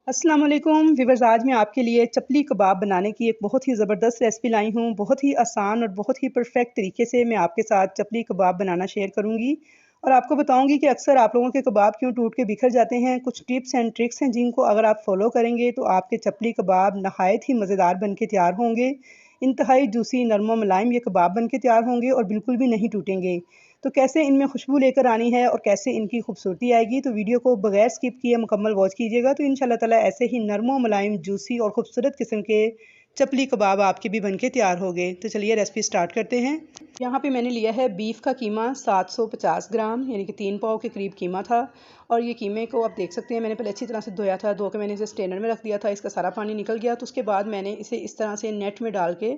अस्सलाम वालेकुम व्यूअर्स। आज मैं आपके लिए चपली कबाब बनाने की एक बहुत ही ज़बरदस्त रेसिपी लाई हूँ। बहुत ही आसान और बहुत ही परफेक्ट तरीके से मैं आपके साथ चपली कबाब बनाना शेयर करूँगी और आपको बताऊँगी कि अक्सर आप लोगों के कबाब क्यों टूट के बिखर जाते हैं। कुछ टिप्स एंड ट्रिक्स हैं जिनको अगर आप फॉलो करेंगे तो आपके चपली कबाब नहायत ही मज़ेदार बन के तैयार होंगे। इंतहाई जूसी नरम मुलायम ये कबाब बन के तैयार होंगे और बिल्कुल भी नहीं टूटेंगे। तो कैसे इनमें खुशबू लेकर आनी है और कैसे इनकी खूबसूरती आएगी, तो वीडियो को बगैर स्किप किए मुकम्मल वॉच कीजिएगा। तो इंशाल्लाह ताला ऐसे ही नरम मुलायम जूसी और खूबसूरत किस्म के चपली कबाब आपके भी बनके तैयार हो गए। तो चलिए रेसिपी स्टार्ट करते हैं। यहाँ पे मैंने लिया है बीफ का कीमा 750 ग्राम, यानी कि 3 पाव के करीब कीमा था। और ये कीमे को आप देख सकते हैं मैंने पहले अच्छी तरह से धोया था। धो के मैंने इसे स्ट्रेनर में रख दिया था, इसका सारा पानी निकल गया। तो उसके बाद मैंने इसे इस तरह से नेट में डाल के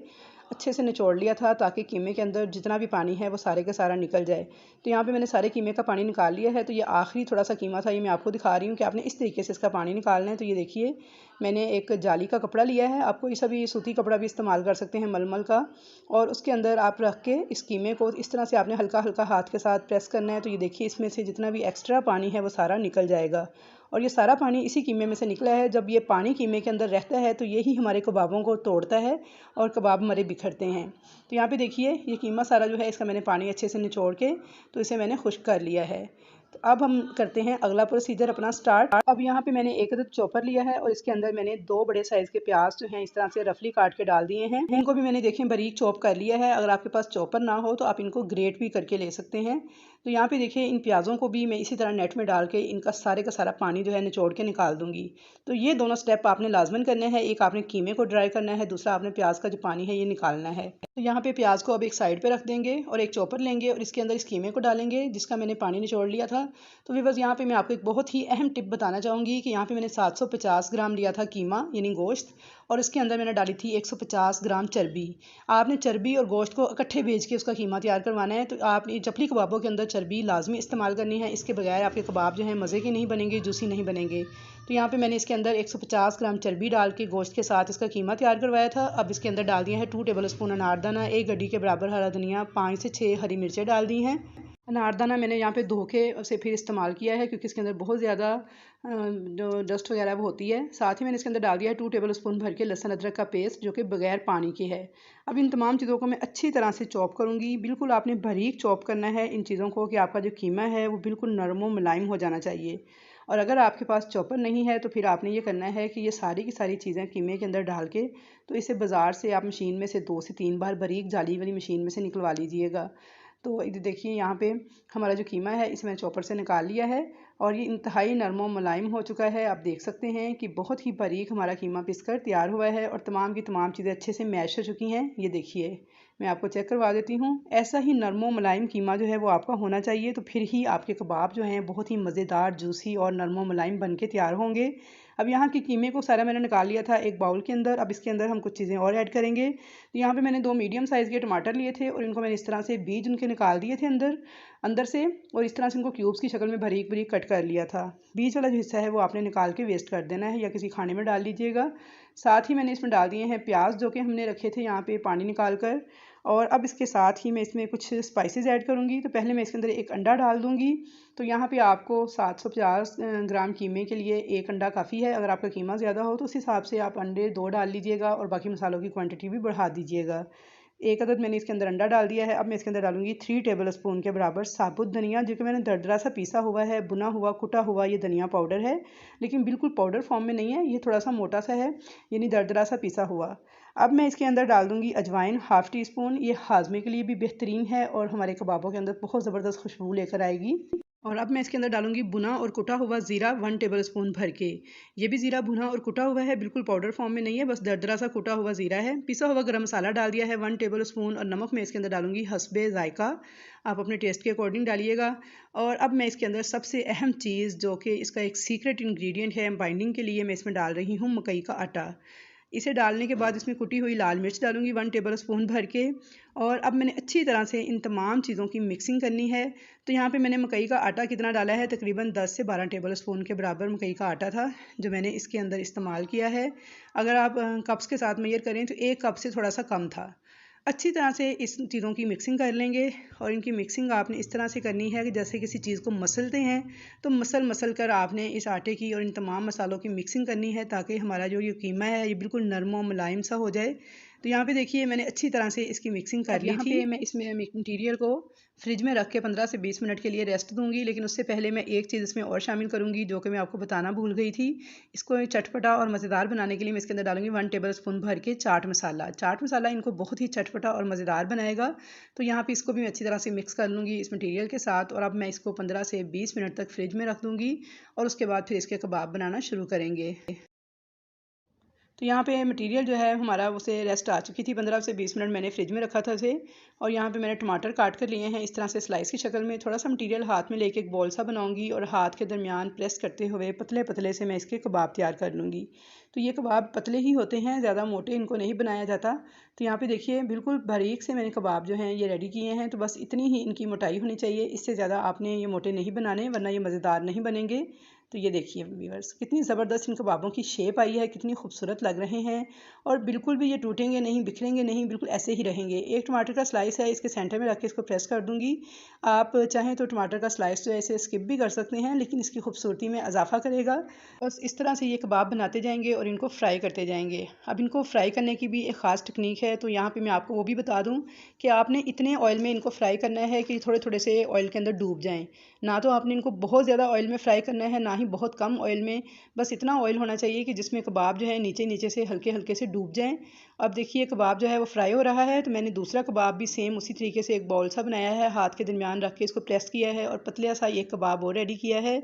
अच्छे से निचोड़ लिया था ताकि कीमे के अंदर जितना भी पानी है वो सारे का सारा निकल जाए। तो यहाँ पे मैंने सारे कीमे का पानी निकाल लिया है। तो ये आखिरी थोड़ा सा कीमा था, ये मैं आपको दिखा रही हूँ कि आपने इस तरीके से इसका पानी निकालना है। तो ये देखिए मैंने एक जाली का कपड़ा लिया है, आप कोई सा भी सूती कपड़ा भी इस्तेमाल कर सकते हैं मलमल का। और उसके अंदर आप रख के इस कीमे को इस तरह से आपने हल्का हल्का हाथ के साथ प्रेस करना है। तो ये देखिए इसमें से जितना भी एक्स्ट्रा पानी है वो सारा निकल जाएगा और ये सारा पानी इसी कीमे में से निकला है। जब ये पानी कीमे के अंदर रहता है तो यही हमारे कबाबों को तोड़ता है और कबाब हमारे बिखरते हैं। तो यहाँ पे देखिए ये कीमा सारा जो है इसका मैंने पानी अच्छे से निचोड़ के तो इसे मैंने खुश्क कर लिया है। तो अब हम करते हैं अगला प्रोसीजर अपना स्टार्ट। अब यहाँ पे मैंने एक अदद चॉपर लिया है और इसके अंदर मैंने 2 बड़े साइज़ के प्याज जो हैं इस तरह से रफली काट के डाल दिए हैं। इनको भी मैंने देखें बारीक चॉप कर लिया है। अगर आपके पास चॉपर ना हो तो आप इनको ग्रेट भी करके ले सकते हैं। तो यहाँ पे देखिए इन प्याज़ों को भी मैं इसी तरह नेट में डाल के इनका सारे का सारा पानी जो है निचोड़ के निकाल दूंगी। तो ये दोनों स्टेप आपने लाजमन करने हैं। एक आपने कीमे को ड्राई करना है, दूसरा आपने प्याज का जो पानी है ये निकालना है। तो यहाँ पे प्याज को अब एक साइड पे रख देंगे और एक चॉपर लेंगे और इसके अंदर इस कीमे को डालेंगे जिसका मैंने पानी निचोड़ लिया था। तो व्यूअर्स यहाँ पे मैं आपको एक बहुत ही अहम टिप बताना चाहूँगी कि यहाँ पे मैंने 750 ग्राम लिया था कीमा यानी गोश्त और इसके अंदर मैंने डाली थी 150 ग्राम चर्बी। आपने चर्बी और गोश्त को इकट्ठे भेज के उसका कीमा तैयार करवाना है। तो आप चपली कबाबों के अंदर चर्बी लाजमी इस्तेमाल करनी है, इसके बगैर आपके कबाब जो हैं मज़े के नहीं बनेंगे, जूसी नहीं बनेंगे। तो यहाँ पे मैंने इसके अंदर 150 ग्राम चर्बी डाल के गोश्त के साथ इसका कीमा तैयार करवाया था। अब इसके अंदर डाल दिया है 2 टेबल स्पून अनारदाना, 1 गड्डी के बराबर हरा धनिया, 5 से 6 हरी मिर्चें डाल दी हैं। अनारदाना मैंने यहाँ पे धो के उसे फिर इस्तेमाल किया है क्योंकि इसके अंदर बहुत ज़्यादा जो डस्ट वगैरह वो होती है। साथ ही मैंने इसके अंदर डाल दिया है 2 टेबल स्पून भर के लहसुन अदरक का पेस्ट जो कि बगैर पानी के है। अब इन तमाम चीज़ों को मैं अच्छी तरह से चॉप करूँगी। बिल्कुल आपने बारीक चॉप करना है इन चीज़ों को कि आपका जो कीमा है वो बिल्कुल नरम व मुलायम हो जाना चाहिए। और अगर आपके पास चॉपर नहीं है तो फिर आपने ये करना है कि ये सारी की सारी चीज़ें कीमे के अंदर डाल के तो इसे बाज़ार से आप मशीन में से 2 से 3 बार बारीक जाली वाली मशीन में से निकलवा लीजिएगा। तो इधर देखिए यहाँ पे हमारा जो कीमा है इसे मैंने चॉपर से निकाल लिया है और ये इंतहाई नरम व मुलायम हो चुका है। आप देख सकते हैं कि बहुत ही बारीक हमारा कीमा पिसकर तैयार हुआ है और तमाम की तमाम चीज़ें अच्छे से मैश हो चुकी हैं। ये देखिए मैं आपको चेक करवा देती हूँ। ऐसा ही नरम व मुलायम कीमा जो है वो आपका होना चाहिए, तो फिर ही आपके कबाब जो हैं बहुत ही मज़ेदार जूसी और नरम व मुलायम बन के तैयार होंगे। अब यहाँ के कीमे को सारा मैंने निकाल लिया था एक बाउल के अंदर। अब इसके अंदर हम कुछ चीज़ें और ऐड करेंगे। तो यहाँ पे मैंने 2 मीडियम साइज़ के टमाटर लिए थे और इनको मैंने इस तरह से बीज उनके निकाल दिए थे अंदर अंदर से और इस तरह से इनको क्यूब्स की शक्ल में बारीक बारीक कट कर लिया था। बीज वाला जो हिस्सा है वो आपने निकाल के वेस्ट कर देना है या किसी खाने में डाल लीजिएगा। साथ ही मैंने इसमें डाल दिए हैं प्याज जो कि हमने रखे थे यहाँ पे पानी निकाल कर। और अब इसके साथ ही मैं इसमें कुछ स्पाइसेस ऐड करूँगी। तो पहले मैं इसके अंदर एक अंडा डाल दूँगी। तो यहाँ पे आपको 750 ग्राम कीमे के लिए एक अंडा काफ़ी है। अगर आपका कीमा ज़्यादा हो तो उस हिसाब से आप अंडे 2 डाल लीजिएगा और बाकी मसालों की क्वांटिटी भी बढ़ा दीजिएगा। एक अदद मैंने इसके अंदर अंडा डाल दिया है। अब मैं इसके अंदर डालूंगी 3 टेबल स्पून के बराबर साबुत धनिया जो कि मैंने दरदरा सा पीसा हुआ है, बुना हुआ कुटा हुआ ये धनिया पाउडर है, लेकिन बिल्कुल पाउडर फॉर्म में नहीं है, ये थोड़ा सा मोटा सा है यानी दरदरा सा पीसा हुआ। अब मैं इसके अंदर डाल दूंगी अजवाइन हाफ़ टी स्पून। ये हाजमे के लिए भी बेहतरीन है और हमारे कबाबों के अंदर बहुत ज़बरदस्त खुशबू लेकर आएगी। और अब मैं इसके अंदर डालूंगी भुना और कुटा हुआ ज़ीरा 1 टेबल स्पून भर के। ये भी ज़ीरा भुना और कुटा हुआ है, बिल्कुल पाउडर फॉर्म में नहीं है, बस दरदरा सा कुटा हुआ ज़ीरा है। पिसा हुआ गरम मसाला डाल दिया है 1 टेबल स्पून और नमक मैं इसके अंदर डालूंगी हस्बे ज़ायका, आप अपने टेस्ट के अकॉर्डिंग डालिएगा। और अब मैं इसके अंदर सबसे अहम चीज़ जो कि इसका एक सीक्रेट इंग्रेडिएंट है बाइंडिंग के लिए, मैं इसमें डाल रही हूँ मकई का आटा। इसे डालने के बाद इसमें कुटी हुई लाल मिर्च डालूंगी 1 टेबल स्पून भर के। और अब मैंने अच्छी तरह से इन तमाम चीज़ों की मिक्सिंग करनी है। तो यहाँ पे मैंने मकई का आटा कितना डाला है, तकरीबन 10 से 12 टेबल स्पून के बराबर मकई का आटा था जो मैंने इसके अंदर इस्तेमाल किया है। अगर आप कप्स के साथ मेजर करें तो 1 कप से थोड़ा सा कम था। अच्छी तरह से इस चीज़ों की मिक्सिंग कर लेंगे और इनकी मिक्सिंग आपने इस तरह से करनी है कि जैसे किसी चीज़ को मसलते हैं तो मसल कर आपने इस आटे की और इन तमाम मसालों की मिक्सिंग करनी है ताकि हमारा जो ये कीमा है ये बिल्कुल नरम और मुलायम सा हो जाए। तो यहाँ पे देखिए मैंने अच्छी तरह से इसकी मिक्सिंग कर ली थी। मैं इसमें मटीरियल को फ्रिज में रख के 15 से 20 मिनट के लिए रेस्ट दूंगी, लेकिन उससे पहले मैं एक चीज़ इसमें और शामिल करूंगी जो कि मैं आपको बताना भूल गई थी। इसको चटपटा और मज़ेदार बनाने के लिए मैं इसके अंदर डालूंगी 1 टेबल स्पून भर के चाट मसाला। चाट मसाला इनको बहुत ही चटपटा और मज़ेदार बनाएगा। तो यहाँ पे इसको भी मैं अच्छी तरह से मिक्स कर लूँगी इस मटीरियल के साथ और अब मैं इसको 15 से 20 मिनट तक फ्रिज में रख दूँगी और उसके बाद फिर इसके कबाब बनाना शुरू करेंगे। तो यहाँ पे मटेरियल जो है हमारा उसे रेस्ट आ चुकी थी, 15 से 20 मिनट मैंने फ्रिज में रखा था उसे। और यहाँ पे मैंने टमाटर काट कर लिए हैं इस तरह से स्लाइस की शक्ल में। थोड़ा सा मटेरियल हाथ में लेके एक बॉल सा बनाऊंगी और हाथ के दरमियान प्रेस करते हुए पतले पतले से मैं इसके कबाब तैयार कर लूँगी। तो ये कबाब पतले ही होते हैं, ज़्यादा मोटे इनको नहीं बनाया जाता। तो यहाँ पे देखिए बिल्कुल बारीक से मैंने कबाब जो हैं ये रेडी किए हैं। तो बस इतनी ही इनकी मोटाई होनी चाहिए, इससे ज़्यादा आपने ये मोटे नहीं बनाने वरना ये मज़ेदार नहीं बनेंगे। तो ये देखिए व्यूअर्स कितनी ज़बरदस्त इन कबाबों की शेप आई है, कितनी खूबसूरत लग रहे हैं और बिल्कुल भी ये टूटेंगे नहीं, बिखरेंगे नहीं, बिल्कुल ऐसे ही रहेंगे। एक टमाटर का स्लाइस है इसके सेंटर में रख के इसको प्रेस कर दूंगी। आप चाहें तो टमाटर का स्लाइस जो है इसे स्किप भी कर सकते हैं, लेकिन इसकी खूबसूरती में इजाफा करेगा। बस इस तरह से ये कबाब बनाते जाएंगे और इनको फ्राई करते जाएंगे। अब इनको फ्राई करने की भी एक ख़ास टेक्निक है, तो यहाँ पर मैं आपको वो भी बता दूँ कि आपने इतने ऑयल में इनको फ्राई करना है कि थोड़े थोड़े से ऑयल के अंदर डूब जाएँ। ना तो आपने इनको बहुत ज़्यादा ऑयल में फ्राई करना है, ना ही बहुत कम ऑयल में। बस इतना ऑयल होना चाहिए कि जिसमें कबाब जो है नीचे नीचे से हल्के हल्के से डूब जाएं। अब देखिए कबाब जो है वो फ्राई हो रहा है। तो मैंने दूसरा कबाब भी सेम उसी तरीके से एक बाउल सा बनाया है, हाथ के दरमियान रख के इसको प्रेस किया है और पतला सा एक कबाब और रेडी किया है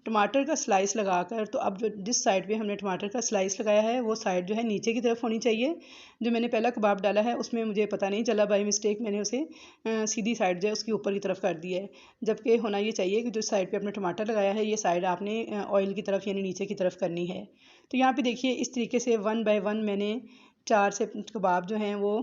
टमाटर का स्लाइस लगाकर। तो अब जो जिस साइड पे हमने टमाटर का स्लाइस लगाया है वो साइड जो है नीचे की तरफ होनी चाहिए। जो मैंने पहला कबाब डाला है उसमें मुझे पता नहीं चला, बाय मिस्टेक मैंने उसे सीधी साइड जो है उसकी ऊपर की तरफ कर दिया है। जबकि होना ये चाहिए कि जो साइड पे आपने टमाटर लगाया है ये साइड आपने ऑयल की तरफ यानी नीचे की तरफ करनी है। तो यहाँ पे देखिए इस तरीके से 1 बाय 1 मैंने 4 से कबाब जो हैं वो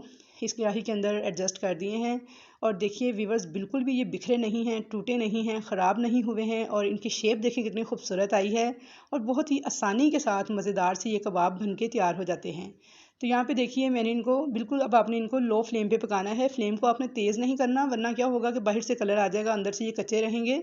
इस कढ़ाई के अंदर एडजस्ट कर दिए हैं। और देखिए व्यूअर्स बिल्कुल भी ये बिखरे नहीं हैं, टूटे नहीं हैं, ख़राब नहीं हुए हैं और इनकी शेप देखिए कितनी खूबसूरत आई है और बहुत ही आसानी के साथ मज़ेदार से ये कबाब बन के तैयार हो जाते हैं। तो यहाँ पे देखिए मैंने इनको बिल्कुल अब आपने इनको लो फ्लेम पे पकाना है। फ्लेम को आपने तेज़ नहीं करना वरना क्या होगा कि बाहर से कलर आ जाएगा, अंदर से ये कच्चे रहेंगे।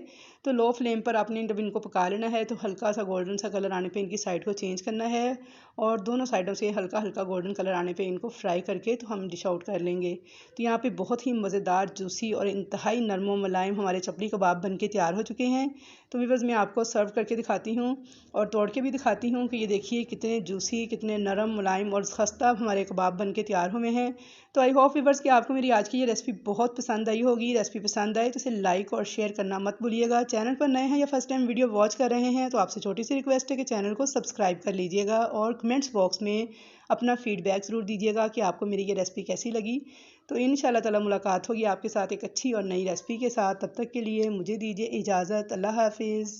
तो लो फ्लेम पर आपने जब इनको पका लेना है तो हल्का सा गोल्डन सा कलर आने पे इनकी साइड को चेंज करना है और दोनों साइडों से हल्का हल्का गोल्डन कलर आने पे इनको फ्राई करके तो हम डिश आउट कर लेंगे। तो यहाँ पे बहुत ही मज़ेदार जूसी और इंतहाई नरम व मुलायम हमारे चपली कबाब बन के तैयार हो चुके हैं। तो व्यूअर्स मैं आपको सर्व करके दिखाती हूँ और तोड़ के भी दिखाती हूँ कि ये देखिए कितने जूसी, कितने नरम मुलायम और खस्ता हमारे कबाब बन के तैयार हुए हैं। तो आई होप व्यूअर्स कि आपको मेरी आज की ये रेसिपी बहुत पसंद आई होगी। रेसिपी पसंद आए तो इसे लाइक और शेयर करना मत भूलिएगा। चैनल पर नए हैं या फर्स्ट टाइम वीडियो वॉच कर रहे हैं तो आपसे छोटी सी रिक्वेस्ट है कि चैनल को सब्सक्राइब कर लीजिएगा और कमेंट्स बॉक्स में अपना फीडबैक ज़रूर दीजिएगा कि आपको मेरी ये रेसिपी कैसी लगी। तो इंशाल्लाह ताला मुलाकात होगी आपके साथ एक अच्छी और नई रेसिपी के साथ। तब तक के लिए मुझे दीजिए इजाज़त। अल्लाह हाफिज़।